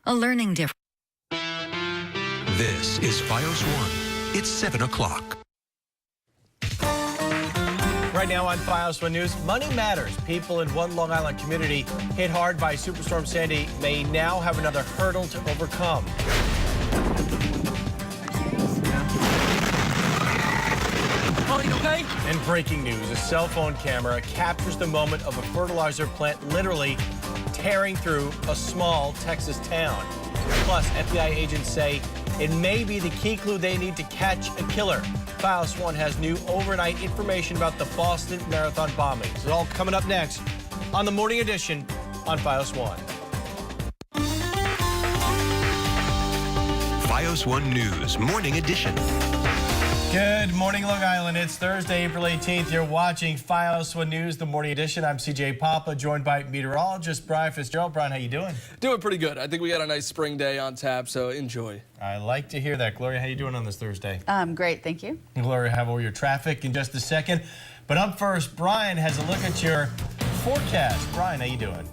a learning difference. This is FiOS 1. It's 7 o'clock. Right now on FiOS 1 News, money matters. People in one Long Island community hit hard by Superstorm Sandy may now have another hurdle to overcome. Okay? And breaking news, a cell phone camera captures the moment of a fertilizer plant literally tearing through a small Texas town. Plus, FBI agents say it may be the key clue they need to catch a killer. FiOS 1 has new overnight information about the Boston Marathon bombing. It's all coming up next on the Morning Edition on FiOS 1. FiOS 1 News Morning Edition. Good morning, Long Island. It's Thursday, April 18th. You're watching FiOS 1 News, the Morning Edition. I'm CJ Papa, joined by meteorologist Brian Fitzgerald. Brian, how you doing? Doing pretty good. I think we got a nice spring day on tap, so enjoy. I like to hear that. Gloria, how you doing on this Thursday? Great, thank you. And Gloria, have all your traffic in just a second. But up first, Brian has a look at your forecast. Brian, how you doing?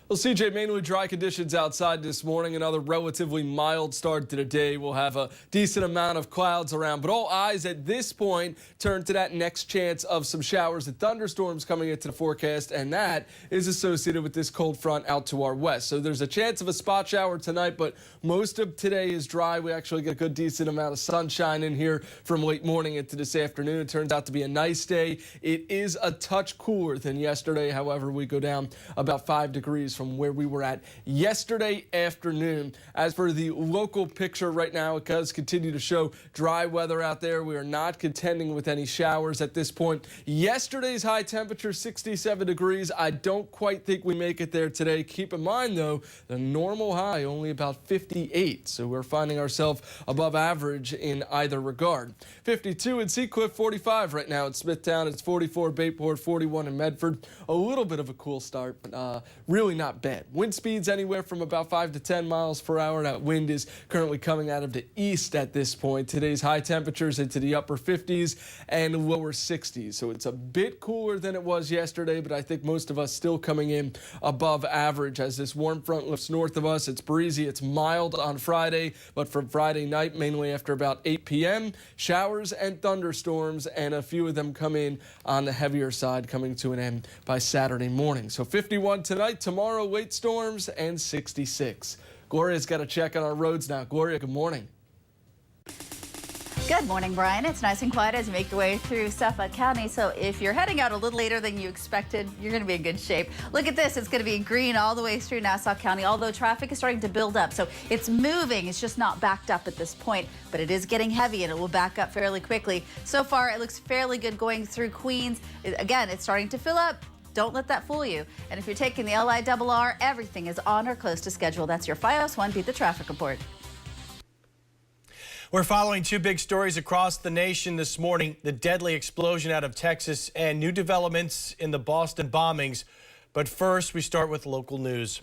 Well, CJ, mainly dry conditions outside this morning. Another relatively mild start to the day. We'll have a decent amount of clouds around, but all eyes at this point turn to that next chance of some showers and thunderstorms coming into the forecast, and that is associated with this cold front out to our west. So there's a chance of a spot shower tonight, but most of today is dry. We actually get a good decent amount of sunshine in here from late morning into this afternoon. It turns out to be a nice day. It is a touch cooler than yesterday. However, we go down about 5 degrees from where we were at yesterday afternoon. As for the local picture right now, it does continue to show dry weather out there. We are not contending with any showers at this point. Yesterday's high temperature, 67 degrees. I don't quite think we make it there today. Keep in mind, though, the normal high only about 58. So we're finding ourselves above average in either regard. 52 in Seacliff, 45 right now in Smithtown. It's 44 Bayport, 41 in Medford. A little bit of a cool start, but really not bad. Wind speeds anywhere from about 5 to 10 miles per hour. That wind is currently coming out of the east at this point. Today's high temperatures into the upper 50s and lower 60s. So it's a bit cooler than it was yesterday, but I think most of us still coming in above average as this warm front lifts north of us. It's breezy. It's mild on Friday, but from Friday night, mainly after about 8 p.m., showers and thunderstorms, and a few of them come in on the heavier side, coming to an end by Saturday morning. So 51 tonight, tomorrow, late storms, and 66. Gloria's got a check on our roads now. Gloria, good morning. Good morning, Brian. It's nice and quiet as you make your way through Suffolk County. So if you're heading out a little later than you expected, you're going to be in good shape. Look at this. It's going to be green all the way through Nassau County, although traffic is starting to build up. So it's moving. It's just not backed up at this point, but it is getting heavy and it will back up fairly quickly. So far, it looks fairly good going through Queens. Again, it's starting to fill up. Don't let that fool you. And if you're taking the LIRR, everything is on or close to schedule. That's your FiOS 1 Beat the Traffic Report. We're following two big stories across the nation this morning, the deadly explosion out of Texas and new developments in the Boston bombings. But first, we start with local news.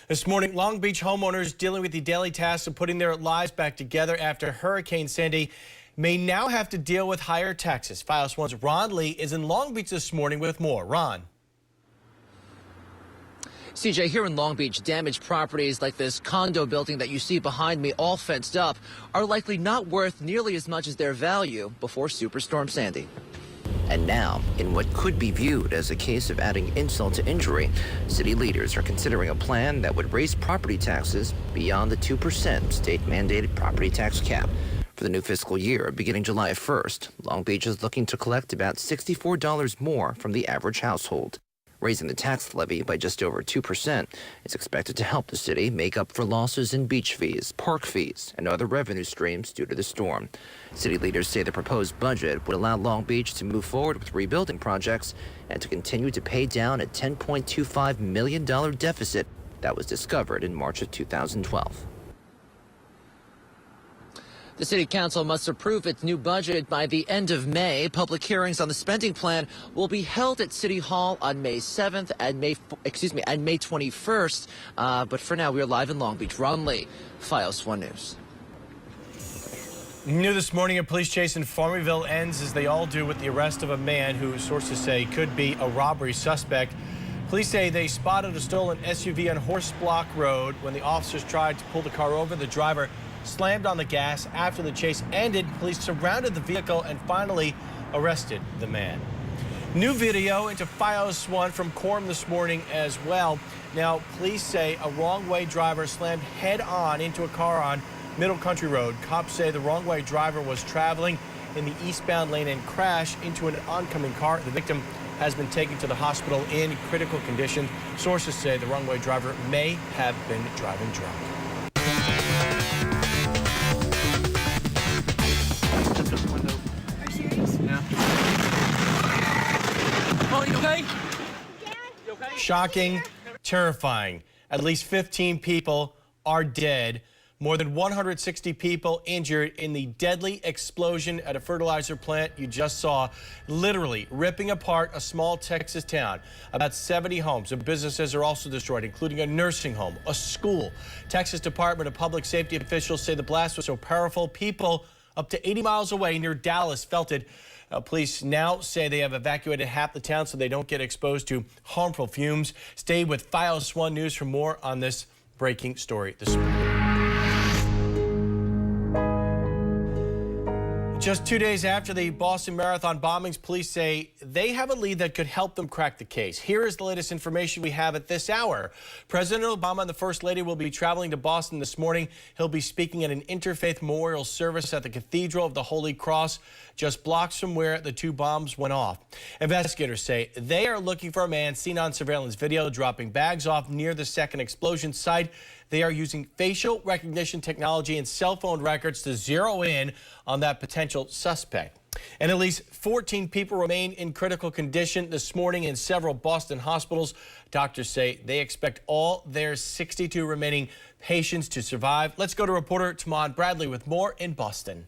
This morning, Long Beach homeowners dealing with the daily task of putting their lives back together after Hurricane Sandy may now have to deal with higher taxes. FiOS 1's Ron Lee is in Long Beach this morning with more. Ron. CJ, here in Long Beach, damaged properties like this condo building that you see behind me, all fenced up, are likely not worth nearly as much as their value before Superstorm Sandy. And now, in what could be viewed as a case of adding insult to injury, city leaders are considering a plan that would raise property taxes beyond the 2% state-mandated property tax cap. For the new fiscal year, beginning July 1st, Long Beach is looking to collect about $64 more from the average household. Raising the tax levy by just over 2% is expected to help the city make up for losses in beach fees, park fees, and other revenue streams due to the storm. City leaders say the proposed budget would allow Long Beach to move forward with rebuilding projects and to continue to pay down a $10.25 million deficit that was discovered in March of 2012. The City Council must approve its new budget by the end of May. Public hearings on the spending plan will be held at City Hall on May 7th and May 21st. But for now, we are live in Long Beach. Ron Lee, FiOS 1 News. New this morning, a police chase in Farmingville ends as they all do with the arrest of a man who sources say could be a robbery suspect. Police say they spotted a stolen SUV on Horse Block Road. When the officers tried to pull the car over, the driver slammed on the gas. After the chase ended, police surrounded the vehicle and finally arrested the man. New video into FiOS 1 from Quorum this morning as well. Now, police say a wrong-way driver slammed head-on into a car on Middle Country Road. Cops say the wrong-way driver was traveling in the eastbound lane and crashed into an oncoming car. The victim has been taken to the hospital in critical condition. Sources say the wrong-way driver may have been driving drunk. Are you serious? Yeah. Oh, you okay? You okay? Shocking, terrifying. At least 15 people are dead. More than 160 people injured in the deadly explosion at a fertilizer plant you just saw, literally ripping apart a small Texas town. About 70 homes and businesses are also destroyed, including a nursing home, a school. Texas Department of Public Safety officials say the blast was so powerful, people up to 80 miles away near Dallas felt it. Police now say they have evacuated half the town so they don't get exposed to harmful fumes. Stay with FiOS 1 News for more on this breaking story this morning. Just 2 days after the Boston Marathon bombings, police say they have a lead that could help them crack the case. Here is the latest information we have at this hour. President Obama and the First Lady will be traveling to Boston this morning. He'll be speaking at an interfaith memorial service at the Cathedral of the Holy Cross, just blocks from where the two bombs went off. Investigators say they are looking for a man seen on surveillance video dropping bags off near the second explosion site. They are using facial recognition technology and cell phone records to zero in on that potential suspect. And at least 14 people remain in critical condition this morning in several Boston hospitals. Doctors say they expect all their 62 remaining patients to survive. Let's go to reporter Tamon Bradley with more in Boston.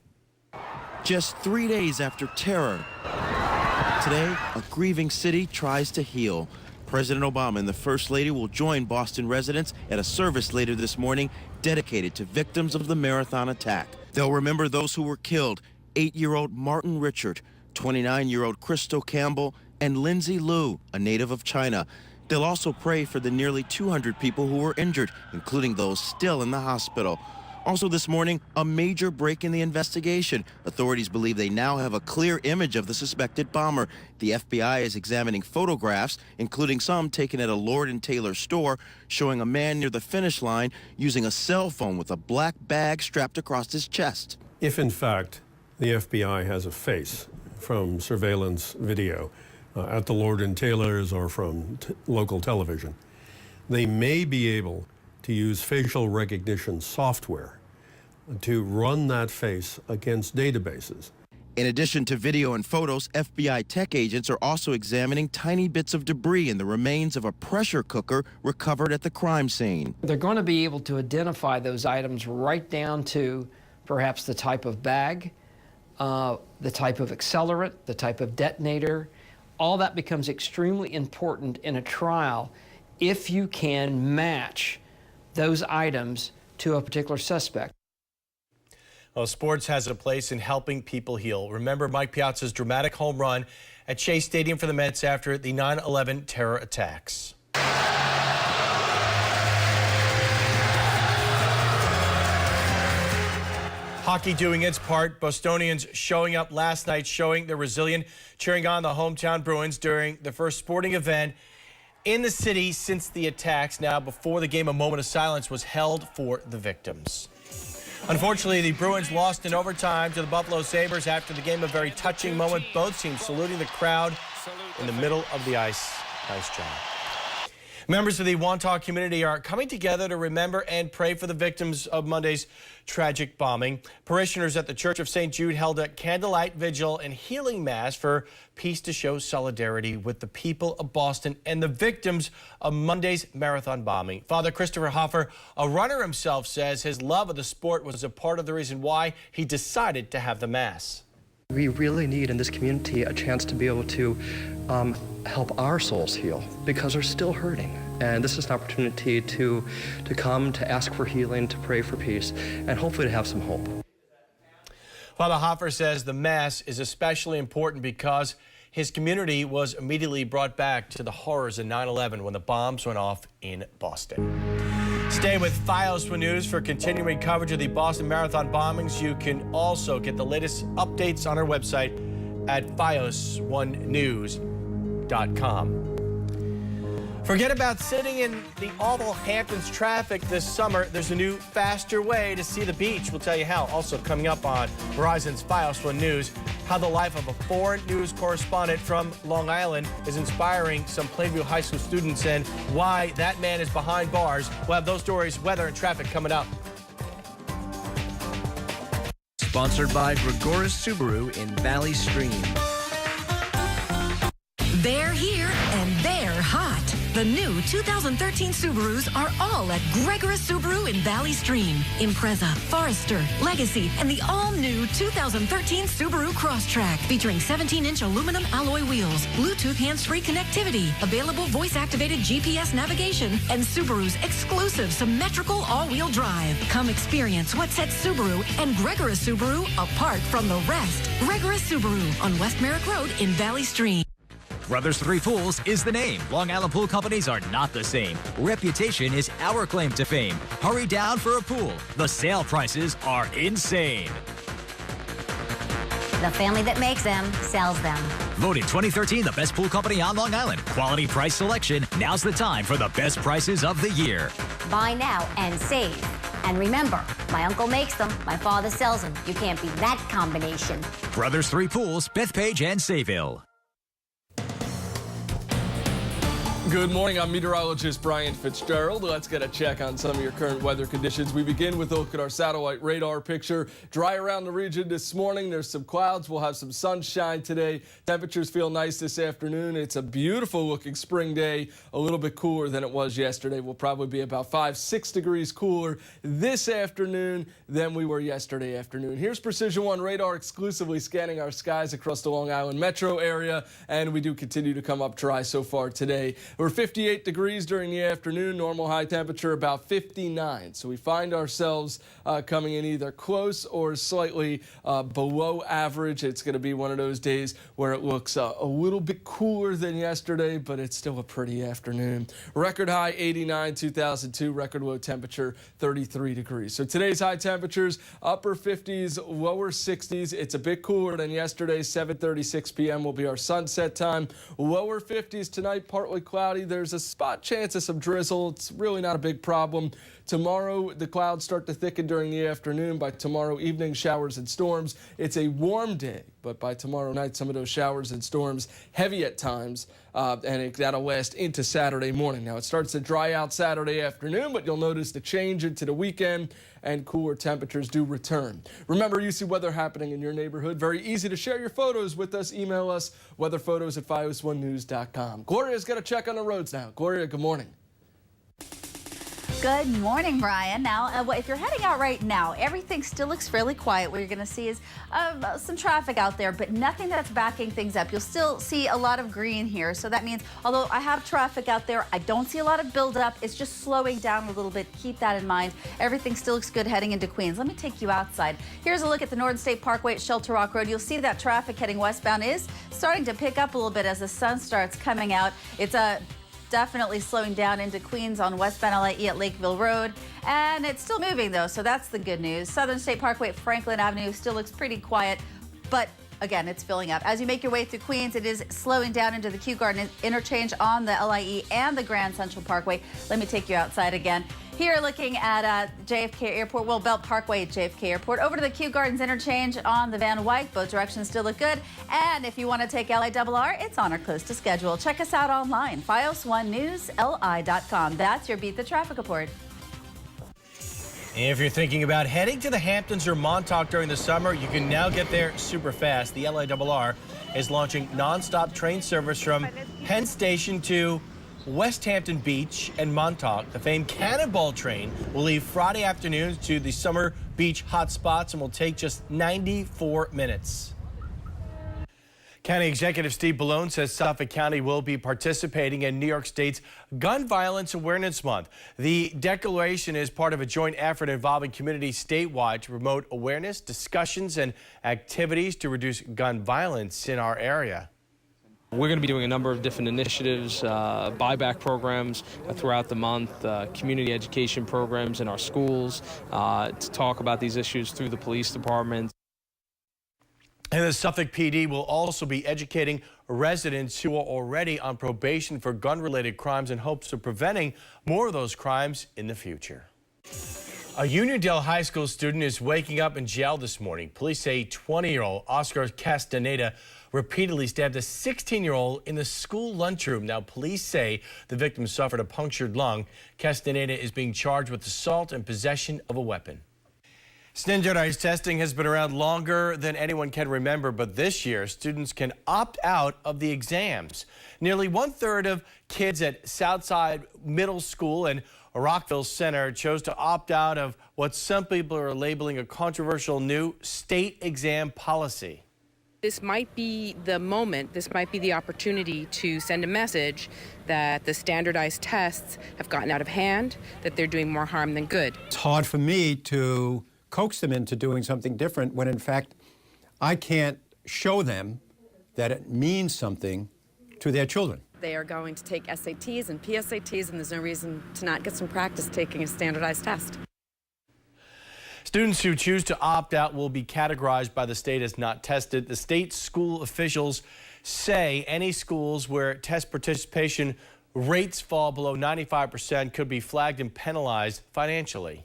Just 3 days after terror, today a grieving city tries to heal. President Obama and the First Lady will join Boston residents at a service later this morning dedicated to victims of the marathon attack. They'll remember those who were killed: 8-year-old Martin Richard, 29-year-old Crystal Campbell, and Lindsay Liu, a native of China. They'll also pray for the nearly 200 people who were injured, including those still in the hospital. Also this morning, a major break in the investigation. Authorities believe they now have a clear image of the suspected bomber. The FBI is examining photographs, including some taken at a Lord & Taylor store, showing a man near the finish line using a cell phone with a black bag strapped across his chest. If, in fact, the FBI has a face from surveillance video at the Lord & Taylor's or from local television, they may be able to use facial recognition software to run that face against databases. In addition to video and photos, FBI tech agents are also examining tiny bits of debris in the remains of a pressure cooker recovered at the crime scene. They're going to be able to identify those items right down to perhaps the type of bag, the type of accelerant, the type of detonator. All that becomes extremely important in a trial if you can match those items to a particular suspect. Well, sports has a place in helping people heal. Remember Mike Piazza's dramatic home run at Shea Stadium for the Mets after the 9/11 terror attacks. Hockey doing its part. Bostonians showing up last night, showing they're resilient, cheering on the hometown Bruins during the first sporting event in the city since the attacks. Now, before the game, a moment of silence was held for the victims. Unfortunately, the Bruins lost in overtime to the Buffalo Sabres after the game. A very touching moment. Both teams saluting the crowd in the middle of the ice. Nice job. Members of the Wantagh community are coming together to remember and pray for the victims of Monday's tragic bombing. Parishioners at the Church of St. Jude held a candlelight vigil and healing mass for peace to show solidarity with the people of Boston and the victims of Monday's marathon bombing. Father Christopher Hoffer, a runner himself, says his love of the sport was a part of the reason why he decided to have the mass. We really need in this community a chance to be able to help our souls heal because they're still hurting. And this is an opportunity to come, to ask for healing, to pray for peace, and hopefully to have some hope. Father Hoffer says the Mass is especially important because his community was immediately brought back to the horrors of 9/11 when the bombs went off in Boston. Stay with FiOS One News for continuing coverage of the Boston Marathon bombings. You can also get the latest updates on our website at FiOS1News.com. Forget about sitting in the awful Hamptons traffic this summer. There's a new, faster way to see the beach. We'll tell you how. Also coming up on Verizon's FiOS One News, how the life of a foreign news correspondent from Long Island is inspiring some Plainview High School students and why that man is behind bars. We'll have those stories, weather, and traffic coming up. Sponsored by Gregoris Subaru in Valley Stream. They're here and they're hot. The new 2013 Subarus are all at Gregoris Subaru in Valley Stream. Impreza, Forester, Legacy, and the all-new 2013 Subaru Crosstrek, featuring 17-inch aluminum alloy wheels, Bluetooth hands-free connectivity, available voice-activated GPS navigation, and Subaru's exclusive symmetrical all-wheel drive. Come experience what sets Subaru and Gregoris Subaru apart from the rest. Gregoris Subaru on West Merrick Road in Valley Stream. Brothers Three Pools is the name. Long Island pool companies are not the same. Reputation is our claim to fame. Hurry down for a pool. The sale prices are insane. The family that makes them sells them. Voted 2013 the best pool company on Long Island. Quality price selection. Now's the time for the best prices of the year. Buy now and save. And remember, my uncle makes them, my father sells them. You can't beat that combination. Brothers Three Pools, Bethpage and Sayville. Good morning, I'm meteorologist Brian Fitzgerald. Let's get a check on some of your current weather conditions. We begin with a look at our satellite radar picture. Dry around the region this morning. There's some clouds. We'll have some sunshine today. Temperatures feel nice this afternoon. It's a beautiful looking spring day, a little bit cooler than it was yesterday. We'll probably be about 5-6 degrees cooler this afternoon than we were yesterday afternoon. Here's Precision One radar exclusively scanning our skies across the Long Island metro area, and we do continue to come up dry so far today. We're 58 degrees during the afternoon, normal high temperature about 59. So we find ourselves coming in either close or slightly below average. It's going to be one of those days where it looks a little bit cooler than yesterday, but it's still a pretty afternoon. Record high 89, 2002, record low temperature 33 degrees. So today's high temperatures, upper 50s, lower 60s. It's a bit cooler than yesterday. 7:36 p.m. will be our sunset time. Lower 50s tonight, partly cloudy. There's a spot chance of some drizzle. It's really not a big problem. Tomorrow, the clouds start to thicken during the afternoon. By tomorrow evening, showers and storms. It's a warm day, but by tomorrow night, some of those showers and storms heavy at times, and that'll last into Saturday morning. Now, it starts to dry out Saturday afternoon, but you'll notice the change into the weekend, and cooler temperatures do return. Remember, you see weather happening in your neighborhood. Very easy to share your photos with us. Email us, weatherphotos@fios1news.com. Gloria's got a check on the roads now. Gloria, good morning. Good morning, Brian. Now, if you're heading out right now, everything still looks fairly quiet. What you're going to see is some traffic out there, but nothing that's backing things up. You'll still see a lot of green here. So that means, although I have traffic out there, I don't see a lot of buildup. It's just slowing down a little bit. Keep that in mind. Everything still looks good heading into Queens. Let me take you outside. Here's a look at the Northern State Parkway at Shelter Rock Road. You'll see that traffic heading westbound is starting to pick up a little bit as the sun starts coming out. It's definitely slowing down into Queens on westbound LIE at Lakeville Road. And it's still moving, though, so that's the good news. Southern State Parkway at Franklin Avenue still looks pretty quiet, but again, it's filling up. As you make your way through Queens, it is slowing down into the Kew Garden interchange on the LIE and the Grand Central Parkway. Let me take you outside again. Here looking at JFK Airport, Belt Parkway at JFK Airport. Over to the Kew Gardens interchange on the Van Wyck. Both directions still look good. And if you want to take LIRR, it's on or close to schedule. Check us out online, FiOS1NewsLI.com. That's your Beat the Traffic report. If you're thinking about heading to the Hamptons or Montauk during the summer, you can now get there super fast. The LIRR is launching nonstop train service from Penn Station to West Hampton Beach and Montauk. The famed Cannonball train will leave Friday afternoon to the summer beach hotspots and will take just 94 minutes. County Executive Steve Bellone says Suffolk County will be participating in New York State's Gun Violence Awareness Month. The declaration is part of a joint effort involving communities statewide to promote awareness, discussions, and activities to reduce gun violence in our area. We're going to be doing a number of different initiatives, buyback programs throughout the month, community education programs in our schools to talk about these issues through the police department. And the Suffolk PD will also be educating residents who are already on probation for gun-related crimes in hopes of preventing more of those crimes in the future. A Uniondale High School student is waking up in jail this morning. Police say 20-year-old Oscar Castaneda repeatedly stabbed a 16-year-old in the school lunchroom. Now, police say the victim suffered a punctured lung. Castaneda is being charged with assault and possession of a weapon. Standardized testing has been around longer than anyone can remember, but this year students can opt out of the exams. Nearly 1/3 of kids at Southside Middle School and Rockville Center chose to opt out of what some people are labeling a controversial new state exam policy. This might be the moment, this might be the opportunity to send a message that the standardized tests have gotten out of hand, that they're doing more harm than good. It's hard for me to coax them into doing something different when, in fact, I can't show them that it means something to their children. They are going to take SATs and PSATs, and there's no reason to not get some practice taking a standardized test. Students who choose to opt out will be categorized by the state as not tested. The state school officials say any schools where test participation rates fall below 95% could be flagged and penalized financially.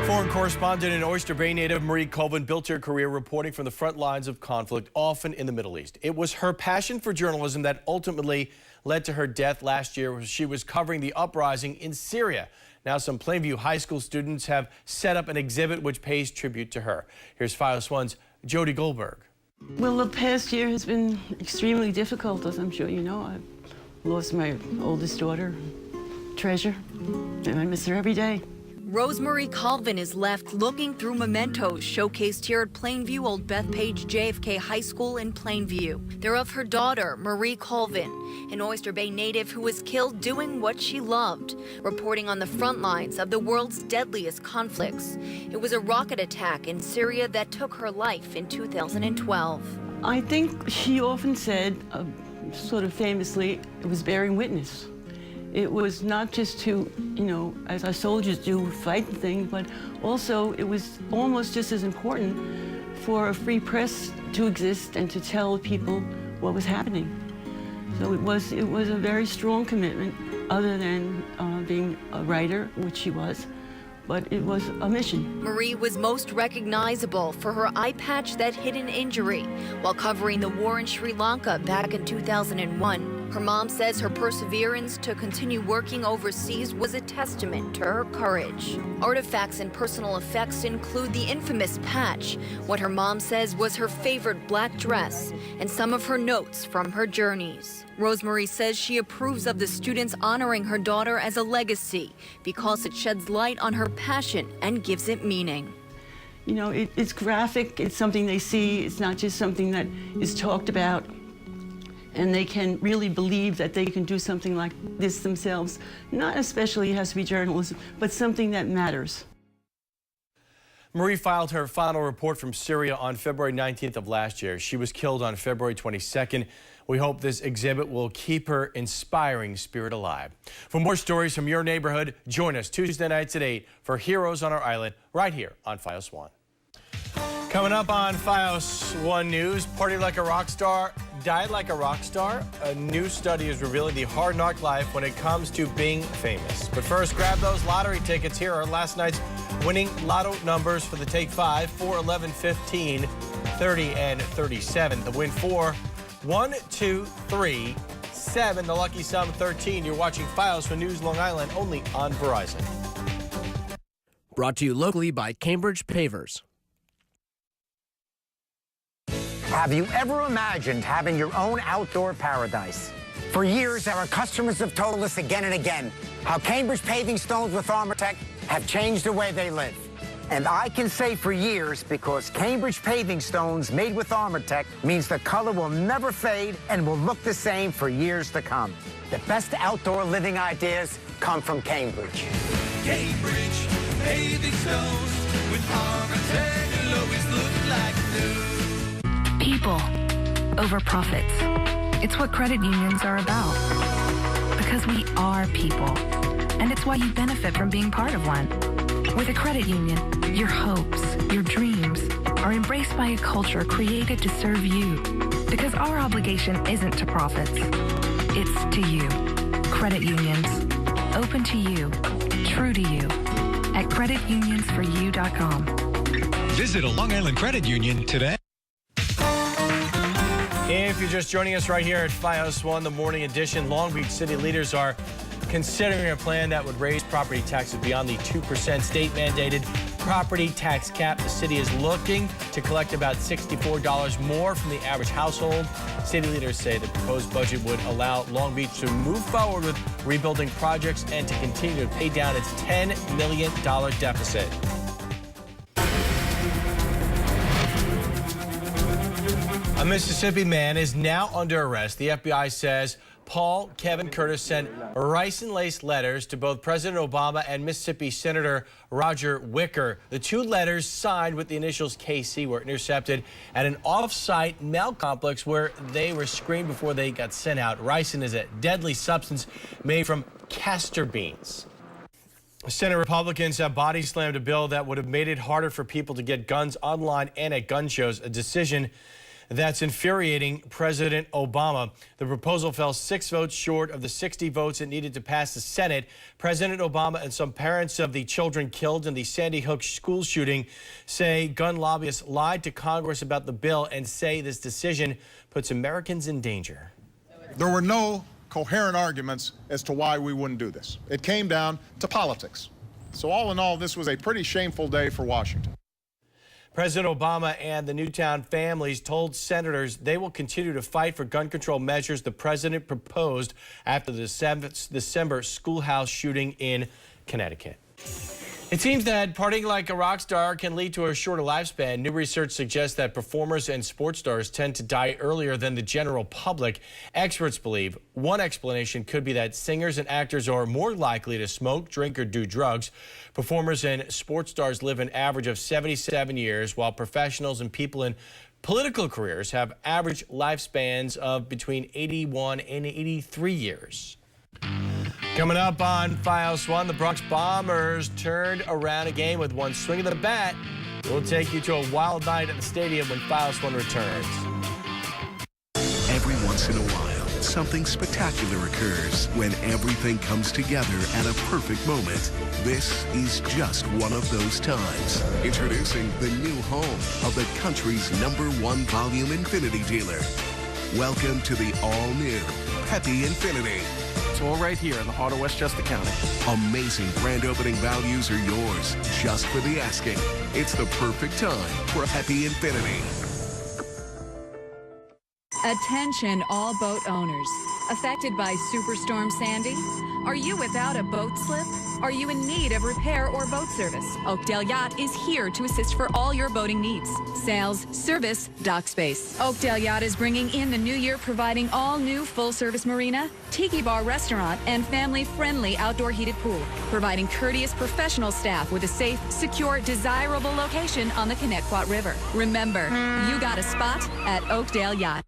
Foreign correspondent and Oyster Bay native Marie Colvin built her career reporting from the front lines of conflict, often in the Middle East. It was her passion for journalism that ultimately led to her death last year. She was covering the uprising in Syria. Now some Plainview High School students have set up an exhibit which pays tribute to her. Here's FiOS 1's Jody Goldberg. Well, the past year has been extremely difficult, as I'm sure you know. I've lost my oldest daughter, Treasure, and I miss her every day. Rosemarie Colvin is left looking through mementos showcased here at Plainview Old Bethpage JFK High School in Plainview. They're of her daughter, Marie Colvin, an Oyster Bay native who was killed doing what she loved, reporting on the front lines of the world's deadliest conflicts. It was a rocket attack in Syria that took her life in 2012. I think she often said, sort of famously, it was bearing witness. It was not just to, as our soldiers do, fight things, but also it was almost just as important for a free press to exist and to tell people what was happening. So it was a very strong commitment, other than being a writer, which she was, but it was a mission. Marie was most recognizable for her eye patch that hid an injury while covering the war in Sri Lanka back in 2001. Her mom says her perseverance to continue working overseas was a testament to her courage. Artifacts and personal effects include the infamous patch, what her mom says was her favorite black dress, and some of her notes from her journeys. Rosemarie says she approves of the students honoring her daughter as a legacy because it sheds light on her passion and gives it meaning. It's graphic, it's something they see, it's not just something that is talked about, and they can really believe that they can do something like this themselves. Not especially it has to be journalism, but something that matters. Marie filed her final report from Syria on February 19th of last year. She was killed on February 22nd. We hope this exhibit will keep her inspiring spirit alive. For more stories from your neighborhood, join us Tuesday nights at 8 for Heroes on Our Island, right here on FiOS 1. Coming up on FiOS 1 News, party like a rock star, die like a rock star. A new study is revealing the hard knock life when it comes to being famous. But first, grab those lottery tickets. Here are last night's winning lotto numbers for the Take 5, 4, 11, 15, 30, and 37. The win 4, 1, 2, 3, 7. The lucky sum 13. You're watching FiOS 1 News Long Island only on Verizon. Brought to you locally by Cambridge Pavers. Have you ever imagined having your own outdoor paradise? For years, our customers have told us again and again how Cambridge paving stones with Armortech have changed the way they live. And I can say for years, because Cambridge paving stones made with Armortech means the color will never fade and will look the same for years to come. The best outdoor living ideas come from Cambridge. Cambridge paving stones with Armortech, lowest People over profits. It's what credit unions are about. Because we are people. And it's why you benefit from being part of one. With a credit union, your hopes, your dreams are embraced by a culture created to serve you. Because our obligation isn't to profits. It's to you. Credit unions. Open to you. True to you. At creditunionsforyou.com. Visit a Long Island credit union today. If you're just joining us right here at FiOS 1, the morning edition, Long Beach city leaders are considering a plan that would raise property taxes beyond the 2% state-mandated property tax cap. The city is looking to collect about $64 more from the average household. City leaders say the proposed budget would allow Long Beach to move forward with rebuilding projects and to continue to pay down its $10 million deficit. A Mississippi man is now under arrest. The FBI says Paul Kevin Curtis sent ricin-laced letters to both President Obama and Mississippi Senator Roger Wicker. The two letters, signed with the initials KC, were intercepted at an off-site mail complex where they were screened before they got sent out. Ricin is a deadly substance made from castor beans. Senate Republicans have body slammed a bill that would have made it harder for people to get guns online and at gun shows, a decision that's infuriating President Obama. The proposal fell 6 votes short of the 60 votes it needed to pass the Senate. President Obama and some parents of the children killed in the Sandy Hook school shooting say gun lobbyists lied to Congress about the bill and say this decision puts Americans in danger. There were no coherent arguments as to why we wouldn't do this. It came down to politics. So all in all, this was a pretty shameful day for Washington. President Obama and the Newtown families told senators they will continue to fight for gun control measures the president proposed after the December schoolhouse shooting in Connecticut. It seems that partying like a rock star can lead to a shorter lifespan. New research suggests that performers and sports stars tend to die earlier than the general public. Experts believe one explanation could be that singers and actors are more likely to smoke, drink, or do drugs. Performers and sports stars live an average of 77 years, while professionals and people in political careers have average lifespans of between 81 and 83 years. Coming up on FiOS 1, the Bronx Bombers turned around a game with one swing of the bat. We'll take you to a wild night at the stadium when FiOS 1 returns. Every once in a while, something spectacular occurs when everything comes together at a perfect moment. This is just one of those times. Introducing the new home of the country's #1 volume Infinity dealer. Welcome to the all-new Pepe Infinity. It's all right here in the heart of Westchester County. Amazing grand opening values are yours just for the asking. It's the perfect time for a Pepe Infinity. Attention all boat owners. Affected by Superstorm Sandy? Are you without a boat slip? Are you in need of repair or boat service? Oakdale Yacht is here to assist for all your boating needs. Sales, service, dock space. Oakdale Yacht is bringing in the new year, providing all new full-service marina, tiki bar restaurant, and family-friendly outdoor heated pool. Providing courteous professional staff with a safe, secure, desirable location on the Connecticut River. Remember, you got a spot at Oakdale Yacht.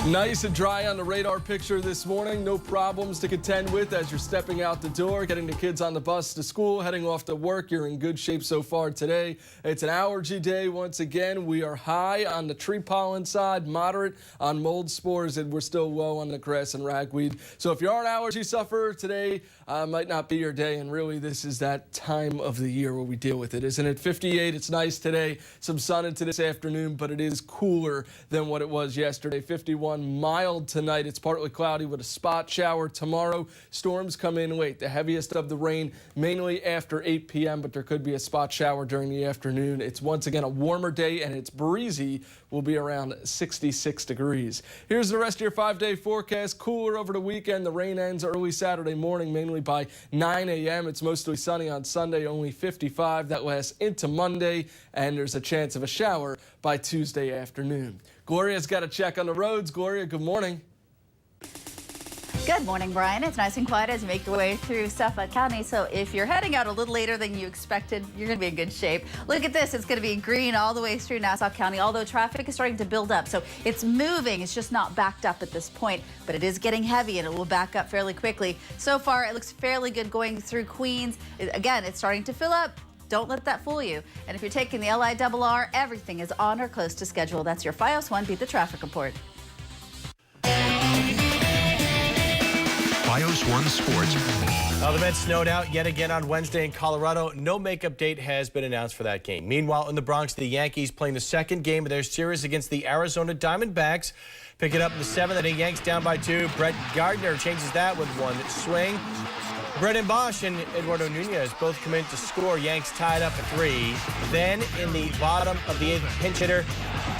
Nice and dry on the radar picture this morning. No problems to contend with as you're stepping out the door, getting the kids on the bus to school, heading off to work. You're in good shape so far today. It's an allergy day once again. We are high on the tree pollen side, moderate on mold spores, and we're still low on the grass and ragweed. So if you are an allergy sufferer today, might not be your day. And really, this is that time of the year where we deal with it, isn't it? 58, it's nice today. Some sun into this afternoon, but it is cooler than what it was yesterday. 51. Mild tonight. It's partly cloudy with a spot shower tomorrow. Storms come in late. The heaviest of the rain mainly after 8 p.m., but there could be a spot shower during the afternoon. It's once again a warmer day, and it's breezy. Will be around 66 degrees. Here's the rest of your 5-day forecast. Cooler over the weekend. The rain ends early Saturday morning, mainly by 9 a.m. It's mostly sunny on Sunday, only 55. That lasts into Monday, and there's a chance of a shower by Tuesday afternoon. Gloria's got a check on the roads. Gloria, good morning. Good morning, Brian. It's nice and quiet as you make your way through Suffolk County. So if you're heading out a little later than you expected, you're going to be in good shape. Look at this. It's going to be green all the way through Nassau County, although traffic is starting to build up. So it's moving. It's just not backed up at this point, but it is getting heavy and it will back up fairly quickly. So far, it looks fairly good going through Queens. Again, it's starting to fill up. Don't let that fool you. And if you're taking the LIRR, everything is on or close to schedule. That's your FiOS 1 Beat the Traffic Report. FiOS 1 Sports. Well, the Mets snowed out yet again on Wednesday in Colorado. No makeup date has been announced for that game. Meanwhile, in the Bronx, the Yankees playing the second game of their series against the Arizona Diamondbacks. Pick it up in the 7th inning. Yanks down by 2. Brett Gardner changes that with one swing. Brendan Bosch and Eduardo Nunez both come in to score. Yanks tied up at 3. Then in the bottom of the 8th, pinch hitter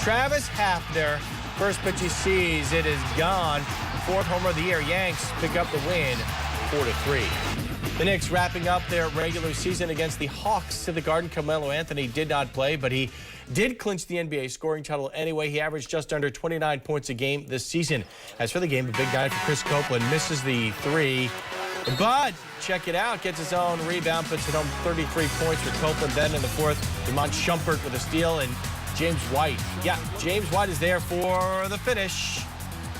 Travis Hafner. First pitch he sees, it is gone. 4th homer of the year. Yanks pick up the win, 4-3. The Knicks wrapping up their regular season against the Hawks to the Garden. Carmelo Anthony did not play, but he did clinch the NBA scoring title anyway. He averaged just under 29 points a game this season. As for the game, a big night for Chris Copeland. Misses the 3. But check it out, gets his own rebound, puts it home 33 points for Copeland. Then in the 4th, Demont Shumpert with a steal, and James White. Yeah, James White is there for the finish.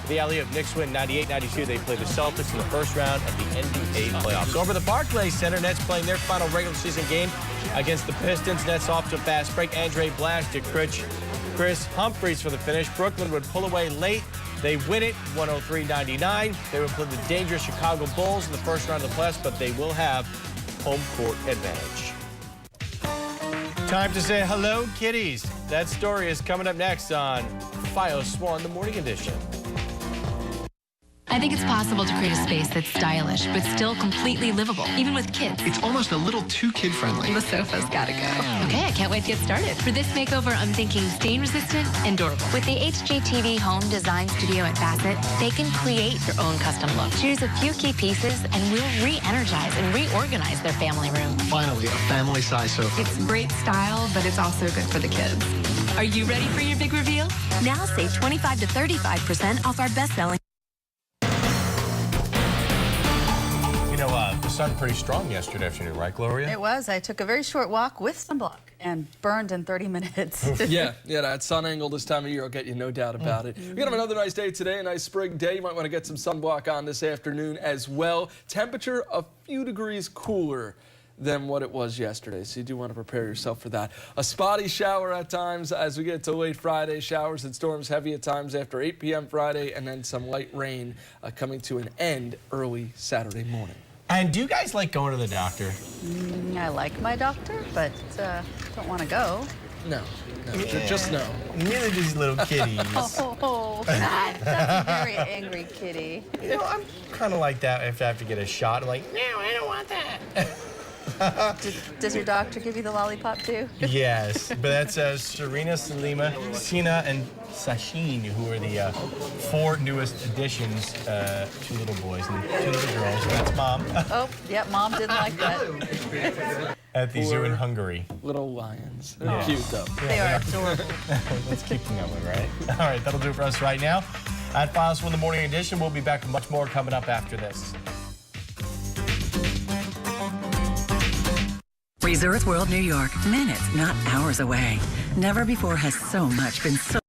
The alley-oop. Knicks win 98-92. They play the Celtics in the first round of the NBA playoffs. Over the Barclays Center, Nets playing their final regular season game against the Pistons. Nets off to a fast break. Andre Blastic, Chris Humphries for the finish. Brooklyn would pull away late. They win it 103-99. They would play the dangerous Chicago Bulls in the first round of the playoffs, but they will have home court advantage. Time to say hello, kitties. That story is coming up next on FiOS 1, the morning edition. I think it's possible to create a space that's stylish, but still completely livable, even with kids. It's almost a little too kid-friendly. The sofa's gotta go. Okay, I can't wait to get started. For this makeover, I'm thinking stain-resistant and durable. With the HGTV Home Design Studio at Bassett, they can create Your own custom look. choose a few key pieces, and we'll re-energize and reorganize their family room. Finally, a family-size sofa. It's great style, but it's also good for the kids. Are you ready for your big reveal? Now save 25 to 35% off our best-selling. You know, the sun pretty strong yesterday afternoon, right, Gloria? It was. I took a very short walk with sunblock and burned in 30 minutes. yeah, that sun angle this time of year will get you, no doubt about it. We're going to have another nice day today, a nice spring day. You might want to get some sunblock on this afternoon as well. Temperature a few degrees cooler than what it was yesterday, so you do want to prepare yourself for that. A spotty shower at times as we get to late Friday. Showers and storms heavy at times after 8 p.m. Friday, and then some light rain coming to an end early Saturday morning. And do you guys like going to the doctor? I like my doctor, but don't want to go. No, just no. Neither do these little kitties. Oh, God, that's a very angry kitty. You know, I'm kind of like that if I have to get a shot. I'm like, no, I don't want that. Does your doctor give you the lollipop too? Yes, but that's Serena, Salima, Sina, and Sashin, who are the 4 newest additions, 2 little boys and 2 little girls. That's Mom. Oh, yeah, Mom didn't like that. At the zoo in Hungary. Little lions. They're Yeah. cute, though. Yeah, They are adorable. Let's keep them that way, right? All right, that'll do it for us right now. At FiOS 1 the Morning Edition, we'll be back with much more coming up after this. Resorts World New York, minutes, not hours away. Never before has so much been so